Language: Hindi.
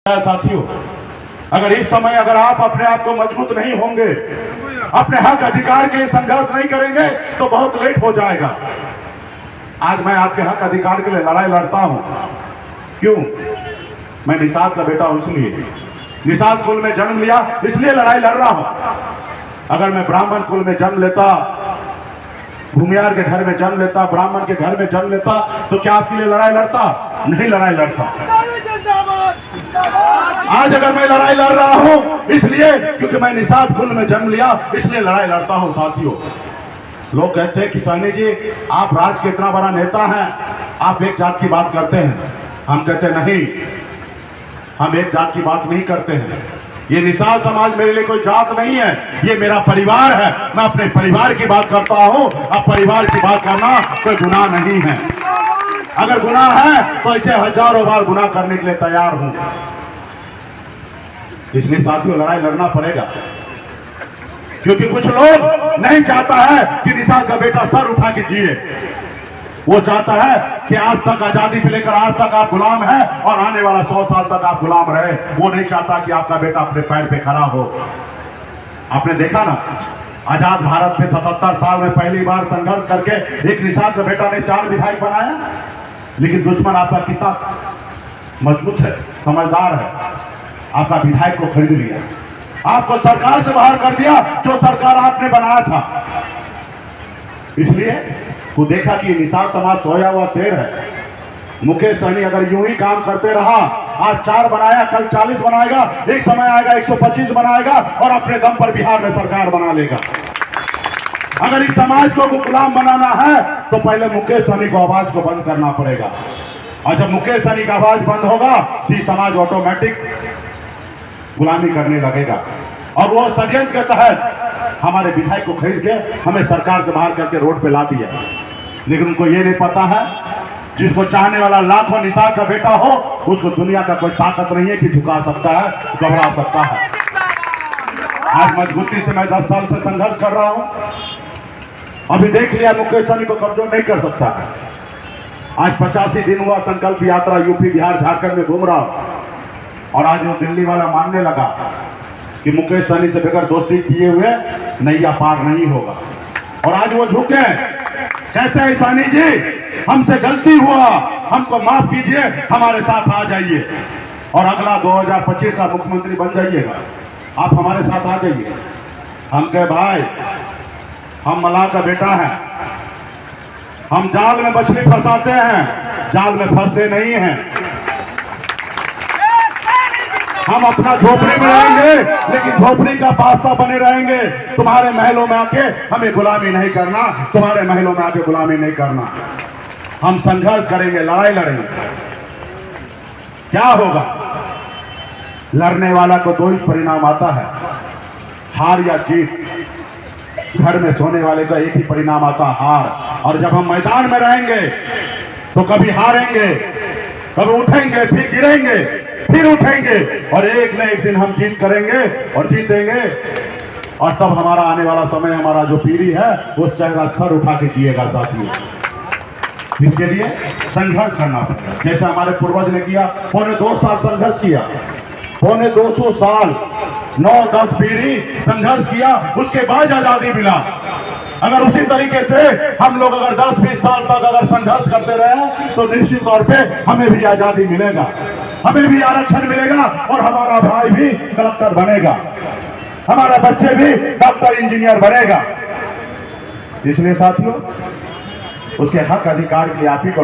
साथियों, अगर इस समय अगर आप अपने आप को मजबूत नहीं होंगे, अपने हक अधिकार के लिए संघर्ष नहीं करेंगे तो बहुत लेट हो जाएगा। आज मैं आपके हक अधिकार के लिए लड़ाई लड़ता हूं। क्यों? मैं निषाद का बेटा हूं, इसलिए निषाद कुल में जन्म लिया, इसलिए लड़ाई लड़ रहा हूं। अगर मैं ब्राह्मण कुल में जन्म लेता, भूमियार के घर में जन्म लेता, ब्राह्मण के घर में जन्म लेता, तो क्या आपके लिए लड़ाई लड़ता? नहीं लड़ाई लड़ता। आज अगर मैं लड़ाई लड़ रहा हूं इसलिए क्योंकि मैं निषाद कुल में जन्म लिया, इसलिए लड़ाई लड़ता हूं। साथियों, लोग कहते हैं कि सैनी जी आप राज के इतना बड़ा नेता हैं, आप एक जात की बात करते हैं। हम कहते नहीं, हम एक जात की बात नहीं करते हैं। ये निषाद समाज मेरे लिए कोई जात नहीं है, ये मेरा परिवार है। मैं अपने परिवार की बात करता हूं। अब परिवार की बात करना कोई गुनाह नहीं है। अगर गुनाह है तो इसे हजारों बार गुनाह करने के लिए तैयार हूं। इसलिए साथियों, लड़ाई लड़ना पड़ेगा, क्योंकि कुछ लोग नहीं चाहता है कि निषाद का बेटा सर उठा के जिए। वो चाहता है कि आज तक, आजादी से लेकर आज तक आप गुलाम हैं और आने वाला 100 साल तक आप गुलाम रहे। वो नहीं चाहता कि आपका बेटा अपने पैर पे खड़ा हो। आपने देखा ना, आजाद भारत में 77 साल में पहली बार संघर्ष करके एक निषाद का बेटा ने 4 विधायक बनाया, लेकिन दुश्मन आपका कितना मजबूत है, समझदार है, आपका विधायक को खरीद लिया, आपको सरकार से बाहर कर दिया, जो सरकार आपने बनाया था। इसलिए वो देखा कि निषाद समाज सोया हुआ शेर है। मुकेश सहनी अगर यूं ही काम करते रहा, आज 4 बनाया, कल 40 बनाएगा, एक समय आएगा 125 बनाएगा और अपने दम पर बिहार में सरकार बना लेगा। अगर इस समाज को गुलाम बनाना है तो पहले मुकेश सहनी को आवाज को बंद करना पड़ेगा, और जब मुकेश सहनी का आवाज बंद होगा तो समाज ऑटोमेटिक गुलामी करने लगेगा। और वो षड्यंत्र के तहत हमारे विधायक को खरीद के हमें सरकार से बाहर करके रोड पे ला दिया। लेकिन उनको ये नहीं पता है, जिसको चाहने वाला लाखों निषाद का बेटा हो, उसको दुनिया का कोई ताकत नहीं है कि झुका सकता है, घबरा सकता है। आज मजबूती से मैं 10 साल से संघर्ष कर रहा हूं। अभी देख लिया, मुकेश सहनी को कब्जा नहीं कर सकता है। आज 85 दिन हुआ संकल्प यात्रा यूपी, बिहार, झारखंड में घूम रहा हूं, और आज वो दिल्ली वाला मानने लगा कि मुकेश सहनी से बगैर दोस्ती किए हुए नैया पार नहीं होगा। और आज वो झुके, कहते हैं सहनी जी हमसे गलती हुआ, हमको माफ कीजिए, हमारे साथ आ जाइए और अगला 2025 का मुख्यमंत्री बन जाइएगा, आप हमारे साथ आ जाइए। हम कहे भाई, हम मलाह का बेटा है, हम जाल में मछली फंसाते हैं, जाल में फंसते नहीं हैं। हम अपना झोपड़ी में रहेंगे, लेकिन झोपड़ी का बादशाह बने रहेंगे। तुम्हारे महलों में आके हमें गुलामी नहीं करना, तुम्हारे महलों में आके गुलामी नहीं करना। हम संघर्ष करेंगे, लड़ाई लड़ेंगे। क्या होगा? लड़ने वाला को 2 ही परिणाम आता है, हार या जीत। घर में सोने वाले का एक ही परिणाम आता है, हार। और जब हम मैदान में रहेंगे तो कभी हारेंगे, कभी उठेंगे, फिर गिरेंगे, फिर उठेंगे, और एक न एक दिन हम जीत करेंगे और जीतेंगे। और तब हमारा आने वाला समय, हमारा जो पीढ़ी है, वो चेहरा सर उठा के जिएगा। साथियों, इसके लिए संघर्ष करना पड़ेगा, जैसे हमारे पूर्वज ने किया। पौने 2 साल संघर्ष किया, पौने 200 साल, 9-10 पीढ़ी संघर्ष किया, उसके बाद आजादी मिला। अगर उसी तरीके से हम लोग अगर 10-20 साल तक अगर संघर्ष करते रहे तो निश्चित तौर पे हमें भी आजादी मिलेगा, हमें भी आरक्षण मिलेगा, और हमारा भाई भी कलेक्टर बनेगा, हमारा बच्चे भी डॉक्टर, इंजीनियर बनेगा। इसलिए साथियों, उसके हक अधिकार के लिए आप ही को